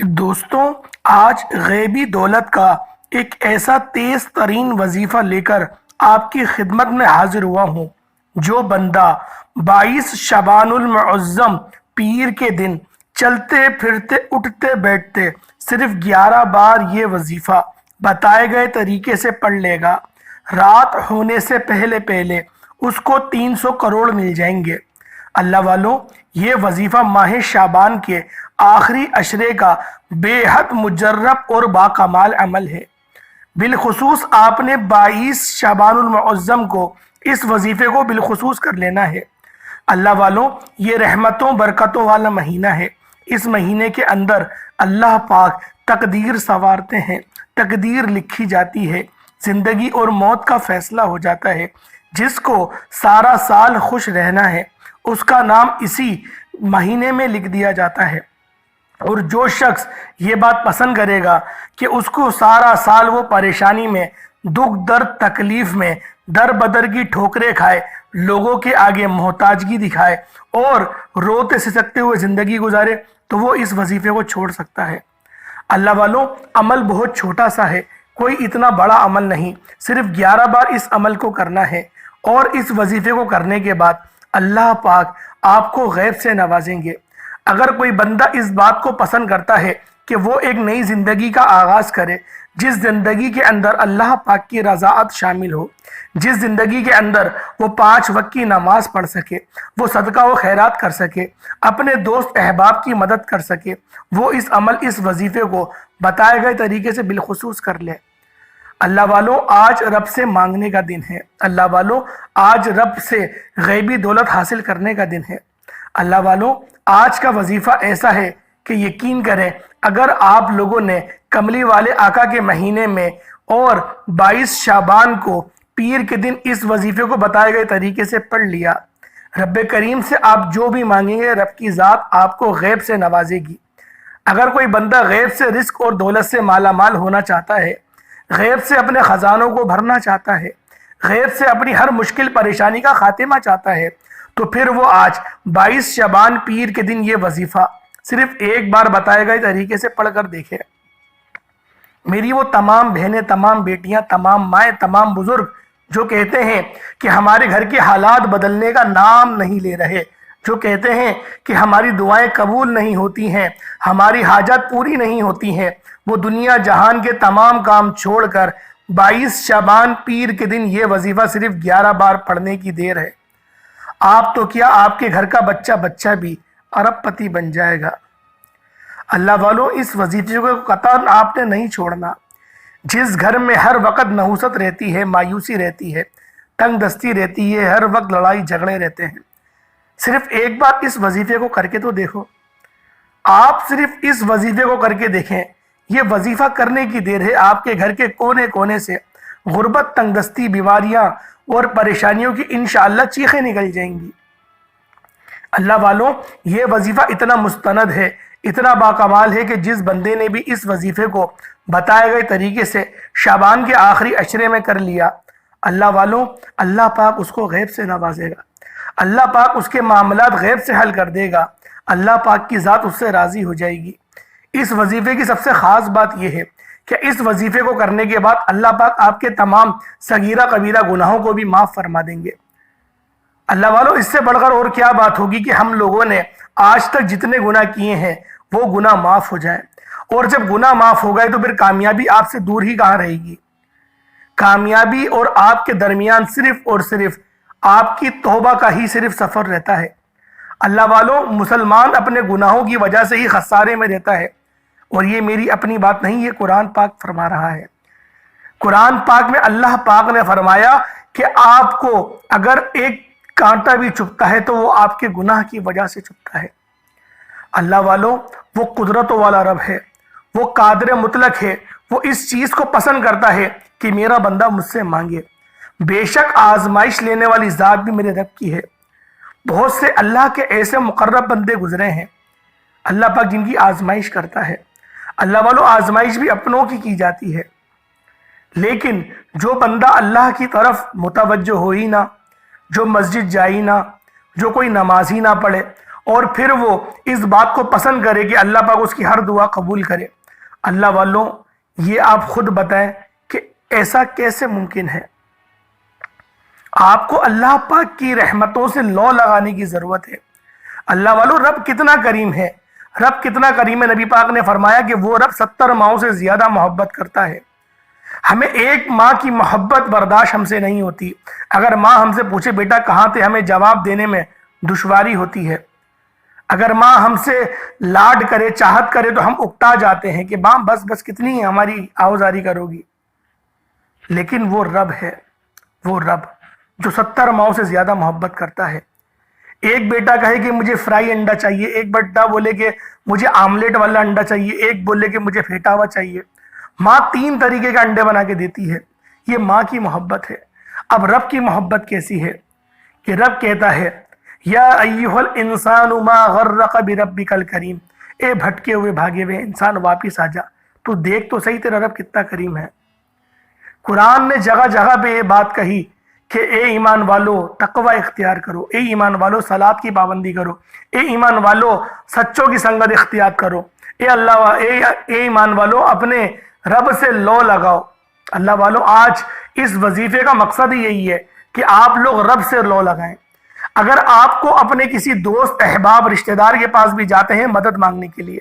دوستوں، آج غیبی دولت کا ایک ایسا تیز ترین وظیفہ لے کر آپ کی خدمت میں حاضر ہوا ہوں۔ جو بندہ 22 شعبان المعظم پیر کے دن چلتے پھرتے اٹھتے بیٹھتے صرف 11 بار یہ وظیفہ بتائے گئے طریقے سے پڑھ لے گا، رات ہونے سے پہلے پہلے اس کو 300 کروڑ مل جائیں گے۔ اللہ والوں، یہ وظیفہ ماہ شعبان کے آخری عشرے کا بے حد مجرب اور باکمال عمل ہے۔ بالخصوص آپ نے 22 شعبان المعظم کو اس وظیفے کو بالخصوص کر لینا ہے۔ اللہ والوں، یہ رحمتوں برکتوں والا مہینہ ہے۔ اس مہینے کے اندر اللہ پاک تقدیر سنوارتے ہیں، تقدیر لکھی جاتی ہے، زندگی اور موت کا فیصلہ ہو جاتا ہے۔ جس کو سارا سال خوش رہنا ہے اس کا نام اسی مہینے میں لکھ دیا جاتا ہے، اور جو شخص یہ بات پسند کرے گا کہ اس کو سارا سال وہ پریشانی میں، دکھ درد تکلیف میں در بدر کی ٹھوکریں کھائے، لوگوں کے آگے محتاجگی دکھائے اور روتے سسکتے ہوئے زندگی گزارے، تو وہ اس وظیفے کو چھوڑ سکتا ہے۔ اللہ والوں، عمل بہت چھوٹا سا ہے، کوئی اتنا بڑا عمل نہیں، صرف 11 بار اس عمل کو کرنا ہے، اور اس وظیفے کو کرنے کے بعد اللہ پاک آپ کو غیب سے نوازیں گے۔ اگر کوئی بندہ اس بات کو پسند کرتا ہے کہ وہ ایک نئی زندگی کا آغاز کرے، جس زندگی کے اندر اللہ پاک کی رضاعت شامل ہو، جس زندگی کے اندر وہ 5 وقت کی نماز پڑھ سکے، وہ صدقہ و خیرات کر سکے، اپنے دوست احباب کی مدد کر سکے، وہ اس وظیفے کو بتائے گئے طریقے سے بالخصوص کر لے۔ اللہ والوں، آج رب سے مانگنے کا دن ہے۔ اللہ والوں، آج رب سے غیبی دولت حاصل کرنے کا دن ہے۔ اللہ والوں، آج کا وظیفہ ایسا ہے کہ یقین کریں، اگر آپ لوگوں نے کملی والے آقا کے مہینے میں اور 22 شعبان کو پیر کے دن اس وظیفے کو بتائے گئے طریقے سے پڑھ لیا، رب کریم سے آپ جو بھی مانگیں گے، رب کی ذات آپ کو غیب سے نوازے گی۔ اگر کوئی بندہ غیب سے رزق اور دولت سے مالا مال ہونا چاہتا ہے، غیب سے اپنے خزانوں کو بھرنا چاہتا ہے، غیب سے اپنی ہر مشکل پریشانی کا خاتمہ چاہتا ہے، تو پھر وہ آج 22 شعبان پیر کے دن یہ وظیفہ صرف ایک بار بتائے گئے طریقے سے پڑھ کر دیکھے۔ میری وہ تمام بہنیں، تمام بیٹیاں، تمام مائیں، تمام بزرگ جو کہتے ہیں کہ ہمارے گھر کے حالات بدلنے کا نام نہیں لے رہے، جو کہتے ہیں کہ ہماری دعائیں قبول نہیں ہوتی ہیں، ہماری حاجات پوری نہیں ہوتی ہیں، وہ دنیا جہان کے تمام کام چھوڑ کر 22 شعبان پیر کے دن یہ وظیفہ صرف 11 بار پڑھنے کی دیر ہے۔ آپ تو کیا، آپ کے گھر کا بچہ بھی ارب پتی بن جائے گا۔ اللہ والوں، اس وظیفے کو قطعاً آپ نے نہیں چھوڑنا۔ جس گھر میں ہر وقت نحوست رہتی ہے، مایوسی رہتی ہے، تنگ دستی رہتی ہے، ہر وقت لڑائی جھگڑے رہتے ہیں، صرف ایک بار اس وظیفے کو کر کے تو دیکھو۔ آپ صرف اس وظیفے کو کر کے دیکھیں، یہ وظیفہ کرنے کی دیر ہے۔ آپ کے گھر کے کونے کونے سے غربت، تنگ دستی، بیماریاں اور پریشانیوں کی انشاءاللہ چیخیں نکل جائیں گی۔ اللہ والوں، یہ وظیفہ اتنا مستند ہے، اتنا باکمال ہے کہ جس بندے نے بھی اس وظیفے کو بتائے گئے طریقے سے شعبان کے آخری عشرے میں کر لیا، اللہ والوں، اللہ پاک اس کو غیب سے نوازے گا، اللہ پاک اس کے معاملات غیب سے حل کر دے گا، اللہ پاک کی ذات اس سے راضی ہو جائے گی۔ اس وظیفے کی سب سے خاص بات یہ ہے کہ اس وظیفے کو کرنے کے بعد اللہ پاک آپ کے تمام صغیرہ کبیرہ گناہوں کو بھی معاف فرما دیں گے۔ اللہ والوں، اس سے بڑھ کر اور کیا بات ہوگی کہ ہم لوگوں نے آج تک جتنے گناہ کیے ہیں وہ گناہ معاف ہو جائیں، اور جب گناہ معاف ہو گئے تو پھر کامیابی آپ سے دور ہی کہاں رہے گی۔ کامیابی اور آپ کے درمیان صرف اور صرف آپ کی توبہ کا ہی صرف سفر رہتا ہے۔ اللہ والوں، مسلمان اپنے گناہوں کی وجہ سے ہی خسارے میں رہتا ہے، اور یہ میری اپنی بات نہیں، یہ قرآن پاک فرما رہا ہے۔ قرآن پاک میں اللہ پاک نے فرمایا کہ آپ کو اگر ایک کانٹا بھی چبھتا ہے تو وہ آپ کے گناہ کی وجہ سے چبھتا ہے۔ اللہ والوں، وہ قدرتوں والا رب ہے، وہ قادر مطلق ہے، وہ اس چیز کو پسند کرتا ہے کہ میرا بندہ مجھ سے مانگے۔ بے شک آزمائش لینے والی ذات بھی میرے رب کی ہے۔ بہت سے اللہ کے ایسے مقرب بندے گزرے ہیں، اللہ پاک جن کی آزمائش کرتا ہے۔ اللہ والوں، آزمائش بھی اپنوں کی جاتی ہے، لیکن جو بندہ اللہ کی طرف متوجہ ہو ہی نہ، جو مسجد جائی نہ، جو کوئی نماز ہی نہ پڑھے اور پھر وہ اس بات کو پسند کرے کہ اللہ پاک اس کی ہر دعا قبول کرے۔ اللہ والوں، یہ آپ خود بتائیں کہ ایسا کیسے ممکن ہے؟ آپ کو اللہ پاک کی رحمتوں سے لو لگانے کی ضرورت ہے۔ اللہ والوں، رب کتنا کریم ہے، رب کتنا کریم ہے۔ نبی پاک نے فرمایا کہ وہ رب 70 ماؤں سے زیادہ محبت کرتا ہے۔ ہمیں ایک ماں کی محبت برداشت ہم سے نہیں ہوتی۔ اگر ماں ہم سے پوچھے بیٹا کہاں تھے، ہمیں جواب دینے میں دشواری ہوتی ہے۔ اگر ماں ہم سے لاڈ کرے، چاہت کرے تو ہم اکتا جاتے ہیں کہ ماں بس بس کتنی ہماری آوزاری کرو گی۔ لیکن وہ رب ہے، وہ رب جو 70 ماؤں سے زیادہ محبت کرتا ہے۔ ایک بیٹا کہے کہ مجھے فرائی انڈا چاہیے، ایک بیٹا بولے کہ مجھے آملیٹ والا انڈا چاہیے، ایک بولے کہ مجھے پھیٹا ہوا چاہیے۔ ماں 3 طریقے کا انڈے بنا کے دیتی ہے۔ یہ ماں کی محبت ہے۔ اب رب کی محبت کیسی ہے کہ رب کہتا ہے یا ایھا الانسان ما غرق بربک الکریم، اے بھٹکے ہوئے بھاگے ہوئے انسان واپس آ جا، تو دیکھ تو صحیح تیرا رب کتنا کریم ہے۔ قرآن نے جگہ جگہ پہ یہ بات کہی کہ اے ایمان والو تقوی اختیار کرو، اے ایمان والو صلاۃ کی پابندی کرو، اے ایمان والو سچوں کی سنگت اختیار کرو، اے ایمان والو اپنے رب سے لو لگاؤ۔ اللہ والو، آج اس وظیفے کا مقصد ہی یہی ہے کہ آپ لوگ رب سے لو لگائیں۔ اگر آپ کو اپنے کسی دوست، احباب، رشتہ دار کے پاس بھی جاتے ہیں مدد مانگنے کے لیے،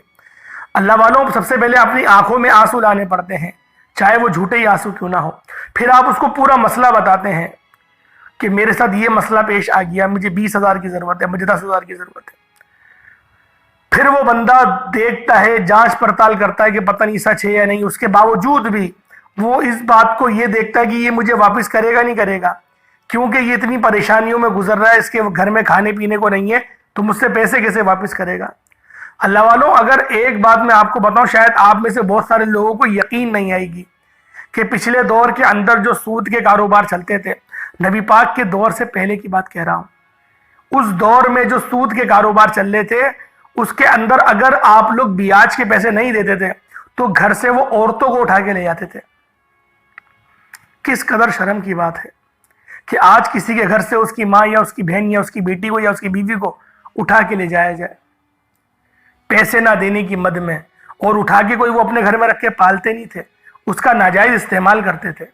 اللہ والوں سب سے پہلے اپنی آنکھوں میں آنسو لانے پڑتے ہیں، چاہے وہ جھوٹے ہی آنسو کیوں نہ ہو۔ پھر آپ اس کو پورا مسئلہ بتاتے ہیں کہ میرے ساتھ یہ مسئلہ پیش آ گیا، مجھے 20,000 کی ضرورت ہے، مجھے 10,000 کی ضرورت ہے۔ پھر وہ بندہ دیکھتا ہے، جانچ پڑتال کرتا ہے کہ پتہ نہیں سچ ہے یا نہیں، اس کے باوجود بھی وہ اس بات کو یہ دیکھتا ہے کہ یہ مجھے واپس کرے گا نہیں کرے گا، کیونکہ یہ اتنی پریشانیوں میں گزر رہا ہے، اس کے گھر میں کھانے پینے کو نہیں ہے، تو مجھ سے پیسے کیسے واپس کرے گا۔ اللہ والوں، اگر ایک بات میں آپ کو بتاؤں، شاید آپ میں سے بہت سارے لوگوں کو یقین نہیں آئے گی کہ پچھلے دور کے اندر جو سود کے کاروبار چلتے تھے، نبی پاک کے دور سے پہلے کی بات کہہ رہا ہوں، اس دور میں جو سود کے کاروبار چل رہے تھے، اس کے اندر اگر آپ لوگ بیاج کے پیسے نہیں دیتے تھے تو گھر سے وہ عورتوں کو اٹھا کے لے جاتے تھے۔ کس قدر شرم کی بات ہے کہ آج کسی کے گھر سے اس کی ماں یا اس کی بہن یا اس کی بیٹی کو یا اس کی بیوی کو اٹھا کے لے جایا جائے، پیسے نہ دینے کی مد میں، اور اٹھا کے کوئی وہ اپنے گھر میں رکھ کے پالتے نہیں تھے، اس کا ناجائز استعمال کرتے تھے۔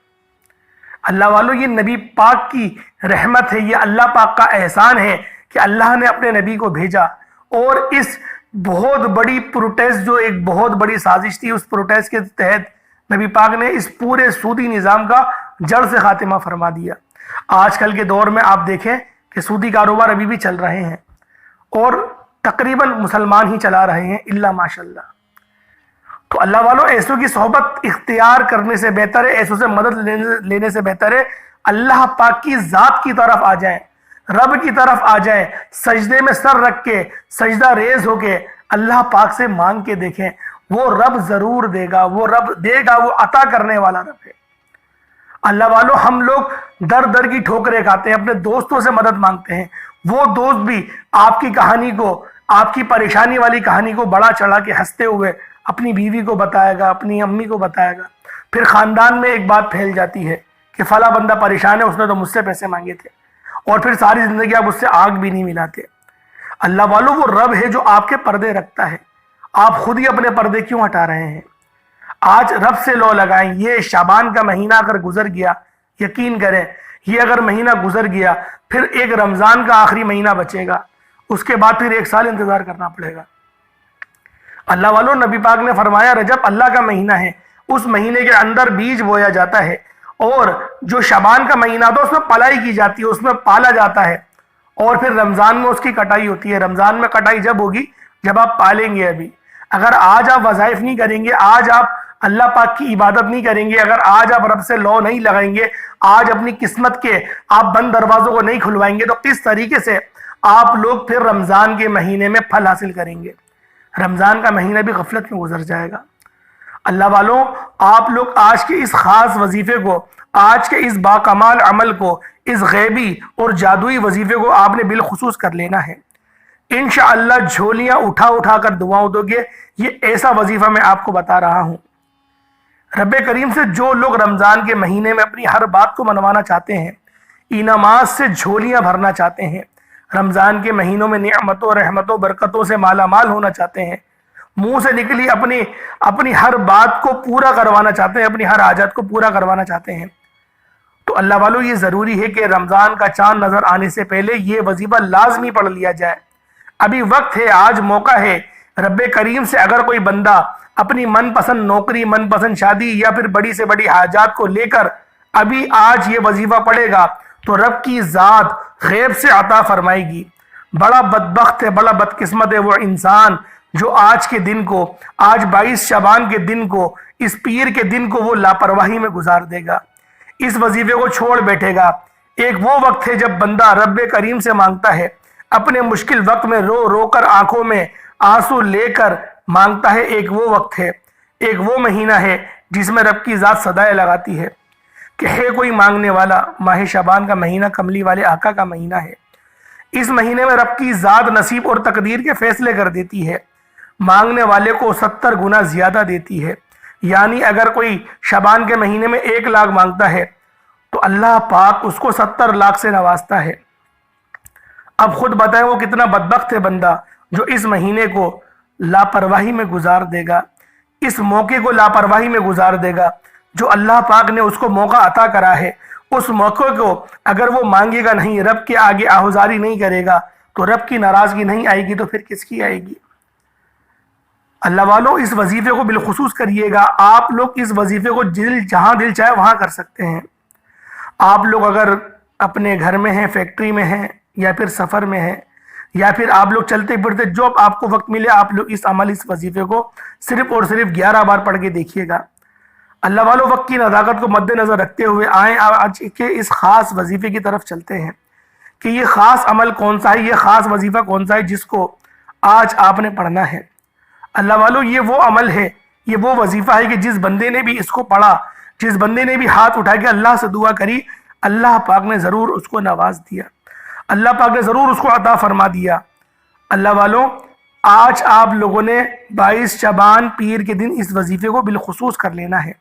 اللہ والوں، یہ نبی پاک کی رحمت ہے، یہ اللہ پاک کا احسان ہے کہ اللہ نے اپنے نبی کو بھیجا، اور اس بہت بڑی پروٹیسٹ، جو ایک بہت بڑی سازش تھی، اس پروٹیسٹ کے تحت نبی پاک نے اس پورے سودی نظام کا جڑ سے خاتمہ فرما دیا۔ آج کل کے دور میں آپ دیکھیں کہ سودی کاروبار ابھی بھی چل رہے ہیں، اور تقریباً مسلمان ہی چلا رہے ہیں الا ماشاءاللہ۔ تو اللہ والوں، ایسوں کی صحبت اختیار کرنے سے بہتر ہے، ایسوں سے مدد لینے سے بہتر ہے اللہ پاک کی ذات کی طرف آ جائیں، رب کی طرف آ جائیں، سجدے میں سر رکھ کے، سجدہ ریز ہو کے اللہ پاک سے مانگ کے دیکھیں، وہ رب ضرور دے گا، وہ رب دے گا، وہ عطا کرنے والا رب ہے۔ اللہ والوں، ہم لوگ در در کی ٹھوکریں کھاتے ہیں، اپنے دوستوں سے مدد مانگتے ہیں، وہ دوست بھی آپ کی کہانی کو، آپ کی پریشانی والی کہانی کو بڑا چڑھا کے ہنستے ہوئے اپنی بیوی کو بتائے گا، اپنی امی کو بتائے گا، پھر خاندان میں ایک بات پھیل جاتی ہے کہ فلاں بندہ پریشان ہے، اس نے تو مجھ سے پیسے مانگے تھے، اور پھر ساری زندگی آپ اس سے آگ بھی نہیں ملاتے۔ اللہ والوں، وہ رب ہے جو آپ کے پردے رکھتا ہے، آپ خود ہی اپنے پردے کیوں ہٹا رہے ہیں؟ آج رب سے لو لگائیں۔ یہ شعبان کا مہینہ اگر گزر گیا، یقین کریں یہ اگر مہینہ گزر گیا، پھر ایک رمضان کا آخری مہینہ بچے گا، اس کے بعد پھر 1 سال انتظار کرنا پڑے گا۔ اللہ والوں، نبی پاک نے فرمایا رجب اللہ کا مہینہ ہے، اس مہینے کے اندر بیج بویا جاتا ہے، اور جو شعبان کا مہینہ تھا اس میں پلائی کی جاتی ہے، اس میں پالا جاتا ہے، اور پھر رمضان میں اس کی کٹائی ہوتی ہے۔ رمضان میں کٹائی جب ہوگی جب آپ پالیں گے۔ ابھی اگر آج آپ وظائف نہیں کریں گے، آج آپ اللہ پاک کی عبادت نہیں کریں گے، اگر آج آپ رب سے لو نہیں لگائیں گے، آج اپنی قسمت کے آپ بند دروازوں کو نہیں کھلوائیں گے، تو کس طریقے سے آپ لوگ پھر رمضان کے مہینے میں پھل حاصل کریں گے؟ رمضان کا مہینہ بھی غفلت میں گزر جائے گا۔ اللہ والوں، آپ لوگ آج کے اس خاص وظیفے کو، آج کے اس باکمال عمل کو، اس غیبی اور جادوئی وظیفے کو آپ نے بالخصوص کر لینا ہے۔ انشاءاللہ جھولیاں اٹھا اٹھا کر دعاؤں دو گے۔ یہ ایسا وظیفہ میں آپ کو بتا رہا ہوں۔ رب کریم سے جو لوگ رمضان کے مہینے میں اپنی ہر بات کو منوانا چاہتے ہیں، انعامات سے جھولیاں بھرنا چاہتے ہیں، رمضان کے مہینوں میں نعمتوں رحمتوں برکتوں سے مالا مال ہونا چاہتے ہیں، منہ سے نکلی اپنی ہر بات کو پورا کروانا چاہتے ہیں، اپنی ہر حاجت کو پورا کروانا چاہتے ہیں، تو اللہ والوں یہ ضروری ہے کہ رمضان کا چاند نظر آنے سے پہلے یہ وظیفہ لازمی پڑھ لیا جائے۔ ابھی وقت ہے، آج موقع ہے۔ رب کریم سے اگر کوئی بندہ اپنی من پسند نوکری، من پسند شادی یا پھر بڑی سے بڑی حاجات کو لے کر ابھی آج یہ وظیفہ پڑھے گا تو رب کی ذات غیب سے عطا فرمائے گی۔ بڑا بدبخت ہے، بڑا بدقسمت ہے وہ انسان جو آج کے دن کو، آج 22 شعبان کے دن کو، اس پیر کے دن کو وہ لاپرواہی میں گزار دے گا، اس وظیفے کو چھوڑ بیٹھے گا۔ ایک وہ وقت ہے جب بندہ رب کریم سے مانگتا ہے، اپنے مشکل وقت میں رو رو کر آنکھوں میں آنسو لے کر مانگتا ہے۔ ایک وہ وقت ہے، ایک وہ مہینہ ہے جس میں رب کی ذات صدائیں لگاتی ہے کہ ہے کوئی مانگنے والا۔ ماہ شعبان کا مہینہ کملی والے آقا کا مہینہ ہے۔ اس مہینے میں رب کی ذات نصیب اور تقدیر کے فیصلے کر دیتی ہے، مانگنے والے کو 70 گنا زیادہ دیتی ہے۔ یعنی اگر کوئی شعبان کے مہینے میں 1 لاکھ مانگتا ہے تو اللہ پاک اس کو 70 لاکھ سے نوازتا ہے۔ اب خود بتائیں وہ کتنا بدبخت ہے بندہ جو اس مہینے کو لاپرواہی میں گزار دے گا، اس موقع کو لاپرواہی میں گزار دے گا جو اللہ پاک نے اس کو موقع عطا کرا ہے۔ اس موقع کو اگر وہ مانگے گا نہیں، رب کے آگے آہوزاری نہیں کرے گا تو رب کی ناراضگی نہیں آئے گی تو پھر کس کی آئے گی؟ اللہ والوں اس وظیفے کو بالخصوص کریے گا۔ آپ لوگ اس وظیفے کو جہاں دل چاہے وہاں کر سکتے ہیں۔ آپ لوگ اگر اپنے گھر میں ہیں، فیکٹری میں ہیں، یا پھر سفر میں ہیں، یا پھر آپ لوگ چلتے پھرتے جو آپ کو وقت ملے، آپ لوگ اس عمل، اس وظیفے کو صرف اور صرف 11 بار پڑھ کے دیکھیے گا۔ اللہ والوں وقت کی نزاکت کو مد نظر رکھتے ہوئے آئیں آج کے اس خاص وظیفے کی طرف چلتے ہیں کہ یہ خاص عمل کون سا ہے، یہ خاص وظیفہ کون سا ہے جس کو آج آپ نے پڑھنا ہے۔ اللہ والوں یہ وہ عمل ہے، یہ وہ وظیفہ ہے کہ جس بندے نے بھی اس کو پڑھا، جس بندے نے بھی ہاتھ اٹھا کے اللہ سے دعا کری، اللہ پاک نے ضرور اس کو نواز دیا، اللہ پاک نے ضرور اس کو عطا فرما دیا۔ اللہ والوں آج آپ لوگوں نے 22 شعبان پیر کے دن اس وظیفے کو بالخصوص کر لینا ہے۔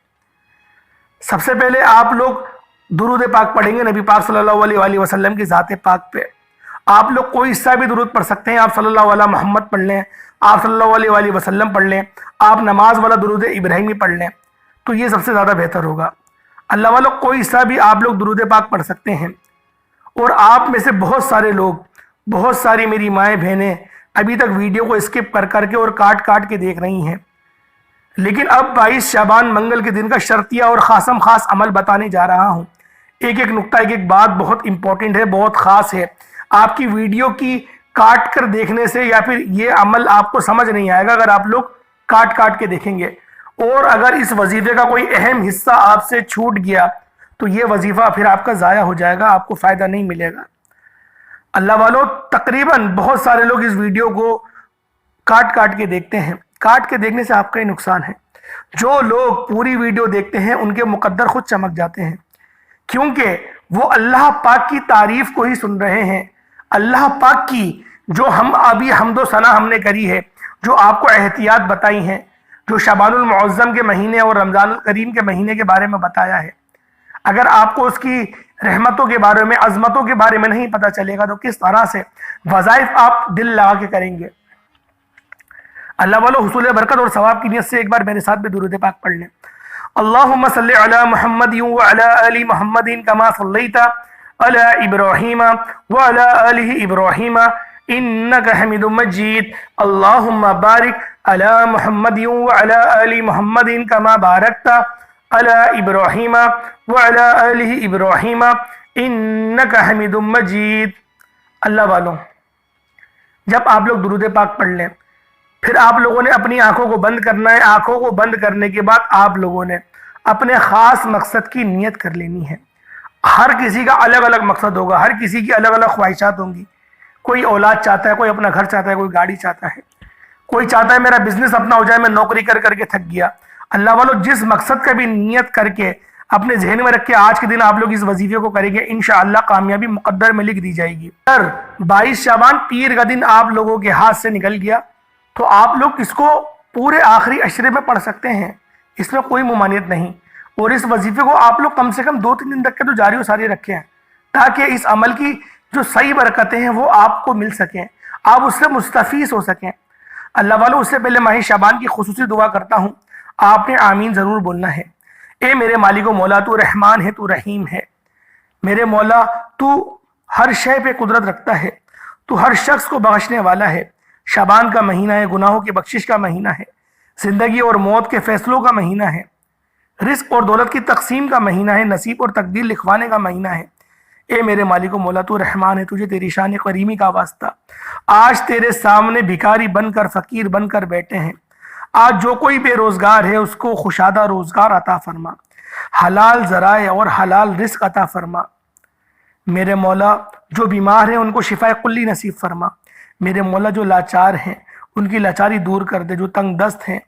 سب سے پہلے آپ لوگ درود پاک پڑھیں گے نبی پاک صلی اللہ علیہ وآلہ وسلم کی ذات پاک پہ۔ آپ لوگ کوئی حصہ بھی درود پڑھ سکتے ہیں، آپ صلی اللہ علیہ محمد پڑھ لیں، آپ صلی اللہ علیہ وآلہ وسلم پڑھ لیں، آپ نماز والا درود ابراہیمی پڑھ لیں تو یہ سب سے زیادہ بہتر ہوگا۔ اللہ والوں کوئی حصہ بھی آپ لوگ درود پاک پڑھ سکتے ہیں۔ اور آپ میں سے بہت سارے لوگ، بہت ساری میری مائیں بہنیں ابھی تک ویڈیو کو اسکپ کر کر کے اور کاٹ کاٹ کے دیکھ رہی ہیں، لیکن اب 22 شعبان منگل کے دن کا شرطیہ اور خاصم خاص عمل بتانے جا رہا ہوں۔ ایک ایک نقطہ، ایک ایک بات بہت امپورٹنٹ ہے، بہت خاص ہے۔ آپ کی ویڈیو کی کاٹ کر دیکھنے سے یا پھر یہ عمل آپ کو سمجھ نہیں آئے گا اگر آپ لوگ کاٹ کاٹ کے دیکھیں گے، اور اگر اس وظیفے کا کوئی اہم حصہ آپ سے چھوٹ گیا تو یہ وظیفہ پھر آپ کا ضائع ہو جائے گا، آپ کو فائدہ نہیں ملے گا۔ اللہ والوں تقریباً بہت سارے لوگ اس ویڈیو کو کاٹ کاٹ کے دیکھتے ہیں، کاٹ کے دیکھنے سے آپ کا ہی نقصان ہے۔ جو لوگ پوری ویڈیو دیکھتے ہیں ان کے مقدر خود چمک جاتے ہیں، کیونکہ وہ اللہ پاک کی تعریف کو ہی سن رہے ہیں، اللہ پاک کی جو ہم ابھی حمد و ثنا ہم نے کری ہے، جو آپ کو احتیاط بتائی ہیں، جو شعبان المعظم کے مہینے اور رمضان الکریم کے مہینے کے بارے میں بتایا ہے، اگر آپ کو اس کی رحمتوں کے بارے میں، عظمتوں کے بارے میں نہیں پتہ چلے گا تو کس طرح سے وظائف آپ دل لگا کے کریں گے؟ اللہ والو حصول برکت اور ثواب کی نیت سے ایک بار میرے ساتھ بھی درود پاک پڑھ لیں۔ اللہم صلی علی محمد وعلی آل محمد کما صلیت علی ابراہیم وعلی آل ابراہیم انک حمید مجید۔ اللہم بارک علی محمد وعلی آل محمد کما بارکت علی ابراہیم وعلی آل ابراہیم انک حمید مجید۔ اللہ والوں جب آپ لوگ درود پاک پڑھ لیں پھر آپ لوگوں نے اپنی آنکھوں کو بند کرنا ہے۔ آنکھوں کو بند کرنے کے بعد آپ لوگوں نے اپنے خاص مقصد کی نیت کر لینی ہے۔ ہر کسی کا الگ الگ مقصد ہوگا، ہر کسی کی الگ الگ خواہشات ہوں گی۔ کوئی اولاد چاہتا ہے، کوئی اپنا گھر چاہتا ہے، کوئی گاڑی چاہتا ہے، کوئی چاہتا ہے میرا بزنس اپنا ہو جائے، میں نوکری کر کر کے تھک گیا۔ اللہ والو جس مقصد کا بھی نیت کر کے اپنے ذہن میں رکھ کے آج کے دن آپ لوگ اس وظیفے کو کریں گے، انشاءاللہ کامیابی مقدر میں لکھ دی جائے گی۔ اگر 22 شعبان پیر کا دن آپ لوگوں کے ہاتھ سے نکل گیا تو آپ لوگ اس کو پورے آخری عشرے میں پڑھ سکتے ہیں، اس میں کوئی ممانعت نہیں۔ اور اس وظیفے کو آپ لوگ کم سے کم 2-3 دن تک کے تو جاری و ساری رکھیں تاکہ اس عمل کی جو صحیح برکتیں ہیں وہ آپ کو مل سکیں، آپ اس سے مستفیض ہو سکیں۔ اللہ والو، اس سے پہلے ماہ شعبان کی خصوصی دعا کرتا ہوں، آپ نے آمین ضرور بولنا ہے۔ اے میرے مالک و مولا، تو رحمان ہے، تو رحیم ہے۔ میرے مولا، تو ہر شے پہ قدرت رکھتا ہے، تو ہر شخص کو بخشنے والا ہے۔ شعبان کا مہینہ ہے، گناہوں کی بخشش کا مہینہ ہے، زندگی اور موت کے فیصلوں کا مہینہ ہے، رزق اور دولت کی تقسیم کا مہینہ ہے، نصیب اور تقدیر لکھوانے کا مہینہ ہے۔ اے میرے مالک و مولا، تو رحمان ہے، تجھے تیری شان کریمی کا واسطہ، آج تیرے سامنے بھکاری بن کر، فقیر بن کر بیٹھے ہیں۔ آج جو کوئی بے روزگار ہے اس کو خوشادہ روزگار عطا فرما، حلال ذرائع اور حلال رزق عطا فرما۔ میرے مولا، جو بیمار ہیں ان کو شفا کلی نصیب فرما۔ میرے مولا، جو لاچار ہیں ان کی لاچاری دور کر دے، جو تنگ دست ہیں،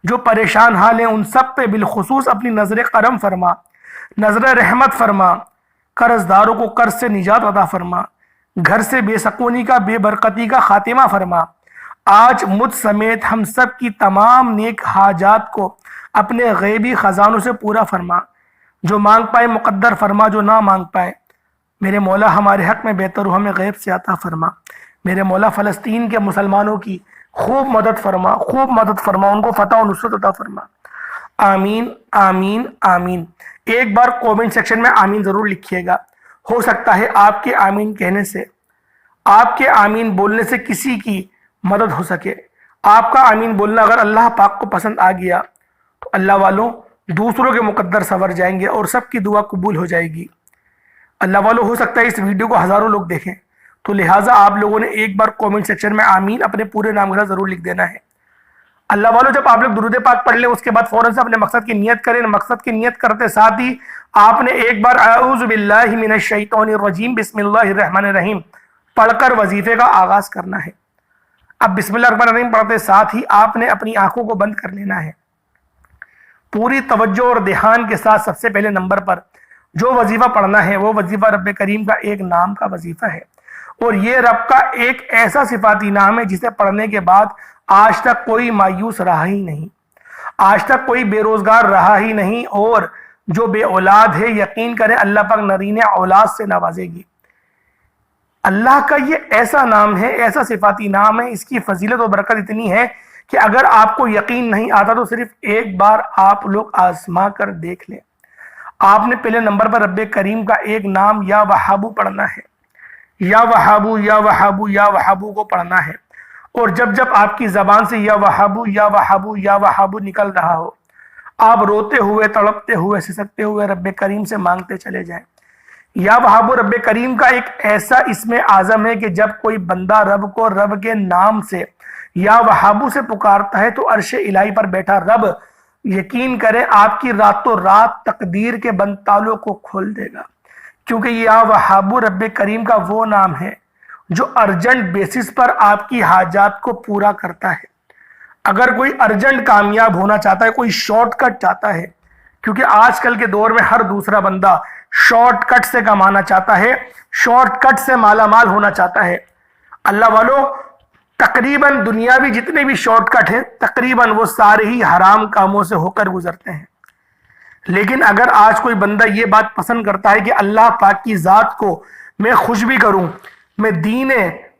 جو پریشان حال ہیں، ان سب پہ بالخصوص اپنی نظر کرم فرما، نظر رحمت فرما۔ قرض داروں کو قرض سے نجات عطا فرما، گھر سے بے سکونی کا، بے برکتی کا خاتمہ فرما۔ آج مجھ سمیت ہم سب کی تمام نیک حاجات کو اپنے غیبی خزانوں سے پورا فرما، جو مانگ پائے مقدر فرما، جو نہ مانگ پائے میرے مولا ہمارے حق میں بہتر ہو، ہمیں غیب سے عطا فرما۔ میرے مولا، فلسطین کے مسلمانوں کی خوب مدد فرما، خوب مدد فرما، ان کو فتح و نصرت عطا فرما۔ آمین آمین آمین۔ ایک بار کومنٹ سیکشن میں آمین ضرور لکھیے گا، ہو سکتا ہے آپ کے آمین کہنے سے، آپ کے آمین بولنے سے کسی کی مدد ہو سکے۔ آپ کا آمین بولنا اگر اللہ پاک کو پسند آ گیا تو اللہ والوں دوسروں کے مقدر سنور جائیں گے اور سب کی دعا قبول ہو جائے گی۔ اللہ والوں، ہو سکتا ہے اس ویڈیو کو ہزاروں لوگ دیکھیں، تو لہٰذا آپ لوگوں نے ایک بار کومنٹ سیکشن میں آمین اپنے پورے نام کے ساتھ ضرور لکھ دینا ہے۔ اللہ والوں، جب آپ لوگ درود پاک پڑھ لیں اس کے بعد فوراً سے اپنے مقصد کی نیت کریں۔ مقصد کی نیت کرتے ساتھ ہی آپ نے ایک بار اعوذ باللہ من الشیطان الرجیم بسم اللہ الرحمن الرحیم پڑھ کر وظیفے کا آغاز کرنا ہے۔ اب بسم اللہ الرحمن الرحیم پڑھتے ساتھ ہی آپ نے اپنی آنکھوں کو بند کر لینا ہے۔ پوری توجہ اور دھیان کے ساتھ سب سے پہلے نمبر پر جو وظیفہ پڑھنا ہے وہ وظیفہ رب کریم کا ایک نام کا وظیفہ ہے، اور یہ رب کا ایک ایسا صفاتی نام ہے جسے پڑھنے کے بعد آج تک کوئی مایوس رہا ہی نہیں، آج تک کوئی بے روزگار رہا ہی نہیں، اور جو بے اولاد ہے یقین کریں اللہ پاک نرین اولاد سے نوازے گی۔ اللہ کا یہ ایسا نام ہے، ایسا صفاتی نام ہے، اس کی فضیلت و برکت اتنی ہے کہ اگر آپ کو یقین نہیں آتا تو صرف ایک بار آپ لوگ آزما کر دیکھ لیں۔ آپ نے پہلے نمبر پر رب کریم کا ایک نام یا وہابو پڑھنا ہے، یا وہابو یا وہابو یا وہابو کو پڑھنا ہے، اور جب جب آپ کی زبان سے یا وہابو یا وہابو یا وہابو نکل رہا ہو، آپ روتے ہوئے، تڑپتے ہوئے، سسکتے ہوئے رب کریم سے مانگتے چلے جائیں۔ یا وہابو رب کریم کا ایک ایسا اسم اعظم ہے کہ جب کوئی بندہ رب کو رب کے نام سے یا وہابو سے پکارتا ہے تو عرش الہی پر بیٹھا رب یقین کریں آپ کی راتوں رات تقدیر کے بند تالوں کو کھول دے گا، کیونکہ یا وہابو رب کریم کا وہ نام ہے جو ارجنٹ بیسس پر آپ کی حاجات کو پورا کرتا ہے۔ اگر کوئی ارجنٹ کامیاب ہونا چاہتا ہے، کوئی شارٹ کٹ چاہتا ہے، کیونکہ آج کل کے دور میں ہر دوسرا بندہ شارٹ کٹ سے کمانا چاہتا ہے، شارٹ کٹ سے مالا مال ہونا چاہتا ہے۔ اللہ والوں، تقریباً دنیاوی جتنے بھی شارٹ کٹ ہیں تقریباً وہ سارے ہی حرام کاموں سے ہو کر گزرتے ہیں۔ لیکن اگر آج کوئی بندہ یہ بات پسند کرتا ہے کہ اللہ پاک کی ذات کو میں خوش بھی کروں، میں دین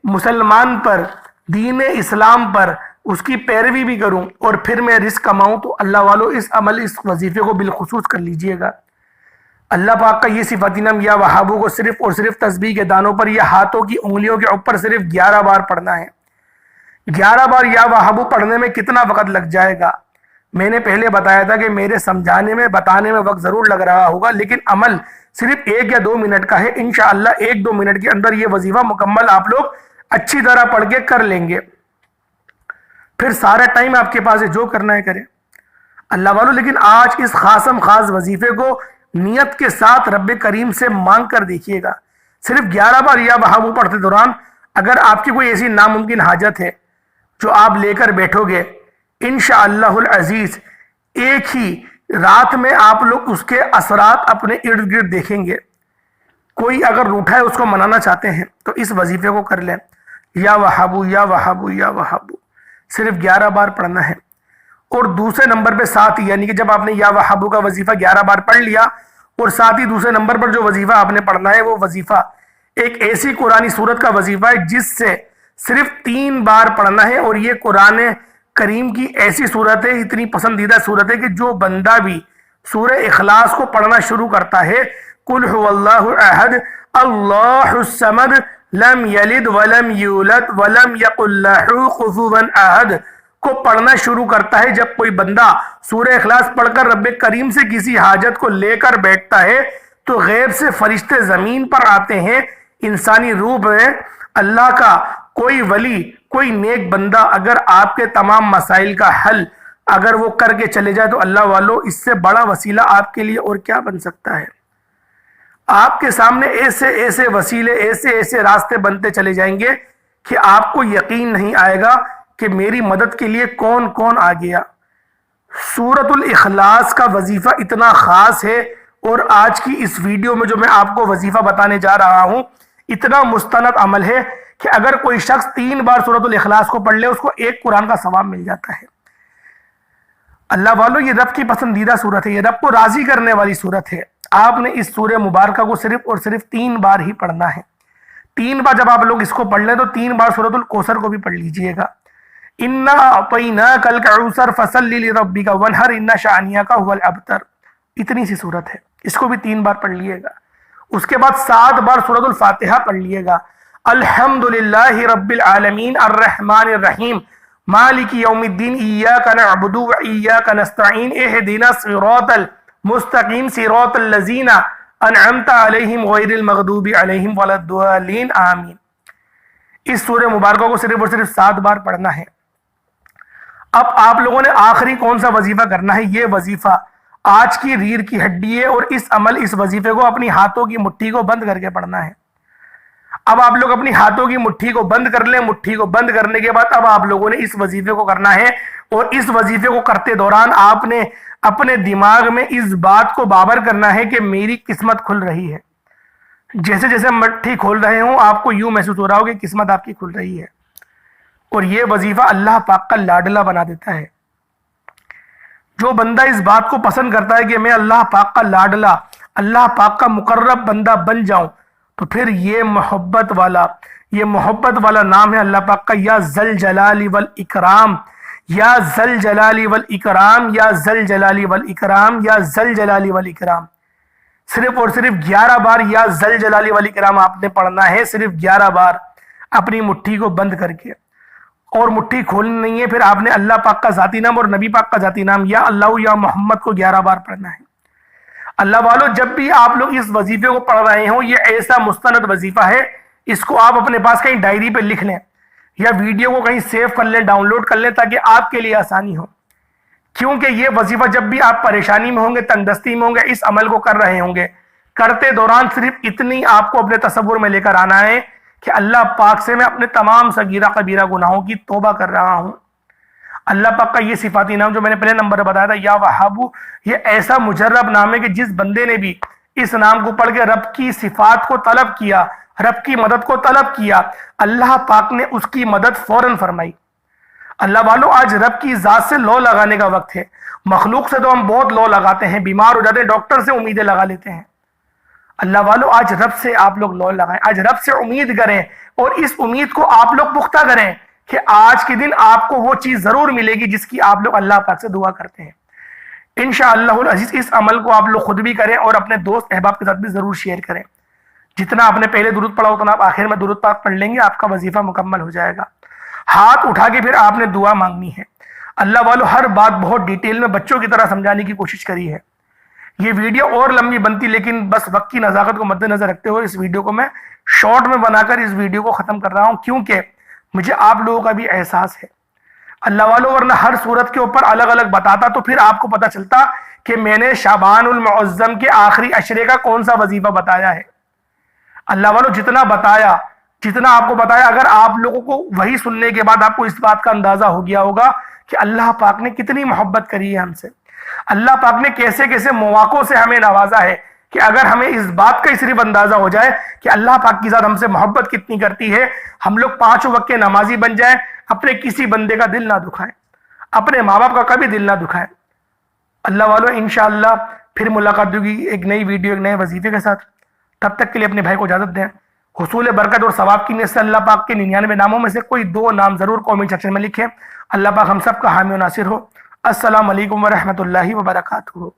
مسلمان پر، دین اسلام پر اس کی پیروی بھی کروں، اور پھر میں رزق کماؤں، تو اللہ والوں اس عمل، اس وظیفے کو بالخصوص کر لیجئے گا۔ اللہ پاک کا یہ صفاتی نام یا وہابو کو صرف اور صرف تسبیح کے دانوں پر یا ہاتھوں کی انگلیوں کے اوپر صرف 11 بار پڑھنا ہے۔ 11 بار یا وہابو پڑھنے میں کتنا وقت لگ جائے گا؟ میں نے پہلے بتایا تھا کہ میرے سمجھانے میں، بتانے میں وقت ضرور لگ رہا ہوگا، لیکن عمل صرف 1 یا 2 منٹ کا ہے۔ انشاءاللہ 1-2 منٹ کے اندر یہ وظیفہ مکمل آپ لوگ اچھی طرح پڑھ کے کر لیں گے، پھر سارا ٹائم آپ کے پاس ہے، جو کرنا ہے کریں اللہ والوں۔ لیکن آج اس خاصم خاص وظیفے کو نیت کے ساتھ رب کریم سے مانگ کر دیکھیے گا۔ صرف 11 بار یا وہابو پڑھتے دوران اگر آپ کی کوئی ایسی ناممکن حاجت ہے جو آپ لے کر بیٹھو گے، انشاءاللہ العزیز ایک ہی رات میں آپ لوگ اس کے اثرات اپنے ارد گرد دیکھیں گے۔ کوئی اگر روٹھا ہے، اس کو منانا چاہتے ہیں تو اس وظیفے کو کر لیں، یا وہابو یا وہابو یا وہابو صرف 11 بار پڑھنا ہے۔ اور دوسرے نمبر پہ ساتھ ہی، یعنی کہ جب آپ نے یا وہابو کا وظیفہ 11 بار پڑھ لیا، اور ساتھ ہی دوسرے نمبر پر جو وظیفہ آپ نے پڑھنا ہے وہ وظیفہ ایک ایسی قرآنی سورت کا وظیفہ ہے جس سے صرف 3 بار پڑھنا ہے، اور یہ قرآن کریم کی ایسی صورت ہے، اتنی پسندیدہ صورت ہے کہ جو بندہ بھی سورہ اخلاص کو پڑھنا شروع کرتا ہے، قل هو اللہ احد اللہ الصمد لم یلد ولم یولد ولم یکن لہ کفوا احد کو پڑھنا شروع کرتا ہے، جب کوئی بندہ سورہ اخلاص پڑھ کر رب کریم سے کسی حاجت کو لے کر بیٹھتا ہے تو غیب سے فرشتے زمین پر آتے ہیں، انسانی روح میں اللہ کا کوئی ولی، کوئی نیک بندہ اگر آپ کے تمام مسائل کا حل اگر وہ کر کے چلے جائے تو اللہ والو، اس سے بڑا وسیلہ آپ کے لیے اور کیا بن سکتا ہے؟ آپ کے سامنے ایسے ایسے وسیلے، ایسے ایسے راستے بنتے چلے جائیں گے کہ آپ کو یقین نہیں آئے گا کہ میری مدد کے لیے کون کون آ گیا۔ سورۃ الاخلاص کا وظیفہ اتنا خاص ہے، اور آج کی اس ویڈیو میں جو میں آپ کو وظیفہ بتانے جا رہا ہوں اتنا مستند عمل ہے کہ اگر کوئی شخص 3 بار سورۃ الاخلاص کو پڑھ لے اس کو 1 قرآن کا ثواب مل جاتا ہے۔ اللہ والو، یہ رب کی پسندیدہ صورت ہے، یہ رب کو راضی کرنے والی صورت ہے۔ آپ نے اس سورہ مبارکہ کو صرف اور صرف 3 بار ہی پڑھنا ہے۔ 3 بار جب آپ لوگ اس کو پڑھ لیں تو 3 بار سورۃ الکوثر کو بھی پڑھ لیجئے گا۔ اِنَّا أَعْطَيْنَاكَ الْكَوْثَرَ فَصَلِّ لِرَبِّكَ وَانْحَرْ إِنَّ شَانِئَكَ هُوَ الْأَبْتَرُ، اتنی سی صورت ہے، اس کو بھی 3 بار پڑھ لیے گا۔ اس کے بعد 7 بار سورۃ الفاتحہ پڑھ لیے گا۔ الحمدللہ رب العالمین الرحمن الرحیم مالک یوم الدین ایاک نعبد و ایاک نستعین اہدنا الصراط المستقیم صراط الذین انعمت علیہم غیر المغضوب علیہم ولا الضالین آمین۔ اس سورہ مبارکہ کو صرف اور صرف 7 بار پڑھنا ہے۔ اب آپ لوگوں نے آخری کون سا وظیفہ کرنا ہے؟ یہ وظیفہ آج کی ریڑھ کی ہڈی ہے، اور اس وظیفے کو اپنی ہاتھوں کی مٹھی کو بند کر کے پڑھنا ہے۔ اب آپ لوگ اپنی ہاتھوں کی مٹھی کو بند کر لیں۔ مٹھی کو بند کرنے کے بعد اب آپ لوگوں نے اس وظیفے کو کرنا ہے، اور اس وظیفے کو کرتے دوران آپ نے اپنے دماغ میں اس بات کو بابر کرنا ہے کہ میری قسمت کھل رہی ہے۔ جیسے جیسے مٹھی کھول رہے ہوں آپ کو یوں محسوس ہو رہا ہو کہ قسمت آپ کی کھل رہی ہے، اور یہ وظیفہ اللہ پاک کا لاڈلا بنا دیتا ہے۔ جو بندہ اس بات کو پسند کرتا ہے کہ میں اللہ پاک کا لاڈلا، اللہ پاک کا مقرب بندہ بن جاؤں، تو پھر یہ محبت والا نام ہے اللہ پاک کا، یا ذل جلال والاکرام، یا ذل جلال والاکرام، یا ذل جلال والاکرام، یا ذل جلال والاکرام۔ صرف اور صرف 11 بار یا ذل جلال والاکرام آپ نے پڑھنا ہے، صرف 11 بار اپنی مٹھی کو بند کر کے، اور مٹھی کھولنی نہیں ہے۔ پھر آپ نے اللہ پاک کا ذاتی نام اور نبی پاک کا ذاتی نام یا اللہ یا محمد کو 11 بار پڑھنا ہے۔ اللہ والو، جب بھی آپ لوگ اس وظیفے کو پڑھ رہے ہوں، یہ ایسا مستند وظیفہ ہے، اس کو آپ اپنے پاس کہیں ڈائری پہ لکھ لیں، یا ویڈیو کو کہیں سیو کر لیں، ڈاؤن لوڈ کر لیں، تاکہ آپ کے لیے آسانی ہو۔ کیونکہ یہ وظیفہ جب بھی آپ پریشانی میں ہوں گے، تنگ دستی میں ہوں گے، اس عمل کو کر رہے ہوں گے، کرتے دوران صرف اتنی آپ کو اپنے تصور میں لے کر آنا ہے کہ اللہ پاک سے میں اپنے تمام صغیرہ کبیرہ گناہوں کی توبہ کر رہا ہوں۔ اللہ پاک کا یہ صفاتی نام جو میں نے پہلے نمبر بتایا تھا، یا وہابو، یہ ایسا مجرب نام ہے کہ جس بندے نے بھی اس نام کو پڑھ کے رب کی صفات کو طلب کیا، رب کی مدد کو طلب کیا، اللہ پاک نے اس کی مدد فوراً فرمائی۔ اللہ والو، آج رب کی ذات سے لو لگانے کا وقت ہے۔ مخلوق سے تو ہم بہت لو لگاتے ہیں، بیمار ہو جاتے ہیں، ڈاکٹر سے امیدیں لگا لیتے ہیں۔ اللہ والو، آج رب سے آپ لوگ لو لگائیں، آج رب سے امید کریں، اور اس امید کو آپ لوگ پختہ کریں کہ آج کے دن آپ کو وہ چیز ضرور ملے گی جس کی آپ لوگ اللہ پاک سے دعا کرتے ہیں۔ انشاءاللہ العزیز اس عمل کو آپ لوگ خود بھی کریں اور اپنے دوست احباب کے ساتھ بھی ضرور شیئر کریں۔ جتنا آپ نے پہلے درود پڑھا اتنا آپ آخر میں درود پاک پڑھ لیں گے، آپ کا وظیفہ مکمل ہو جائے گا۔ ہاتھ اٹھا کے پھر آپ نے دعا مانگنی ہے۔ اللہ والو، ہر بات بہت ڈیٹیل میں بچوں کی طرح سمجھانے کی کوشش کری ہے۔ یہ ویڈیو اور لمبی بنتی، لیکن بس وقت کی نزاکت کو مد نظر رکھتے ہوئے اس ویڈیو کو میں شارٹ میں بنا کر اس ویڈیو کو ختم کر رہا ہوں، کیونکہ مجھے آپ لوگوں کا بھی احساس ہے۔ اللہ والو، ورنہ ہر صورت کے اوپر الگ الگ بتاتا تو پھر آپ کو پتہ چلتا کہ میں نے شعبان المعظم کے آخری عشرے کا کون سا وظیفہ بتایا ہے۔ اللہ والو، جتنا آپ کو بتایا، اگر آپ لوگوں کو وہی سننے کے بعد آپ کو اس بات کا اندازہ ہو گیا ہوگا کہ اللہ پاک نے کتنی محبت کری ہے ہم سے، اللہ پاک نے کیسے کیسے مواقعوں سے ہمیں نوازا ہے، کہ اگر ہمیں اس بات کا صرف اندازہ ہو جائے کہ اللہ پاک کی ذات ہم سے محبت کتنی کرتی ہے، ہم لوگ 5 وقت کے نمازی بن جائیں، اپنے کسی بندے کا دل نہ دکھائیں، اپنے ماں باپ کا کبھی دل نہ دکھائیں۔ اللہ والو، انشاءاللہ پھر ملاقات ہوگی ایک نئی ویڈیو، ایک نئے وظیفے کے ساتھ۔ تب تک کے لیے اپنے بھائی کو اجازت دیں۔ حصول برکت اور ثواب کی نیت سے اللہ پاک کے 99 ناموں میں سے کوئی 2 نام ضرور کامنٹ سیکشن میں لکھیں۔ اللہ پاک ہم سب کا حامی و ناصر ہو۔ السلام علیکم ورحمۃ اللہ وبرکاتہ۔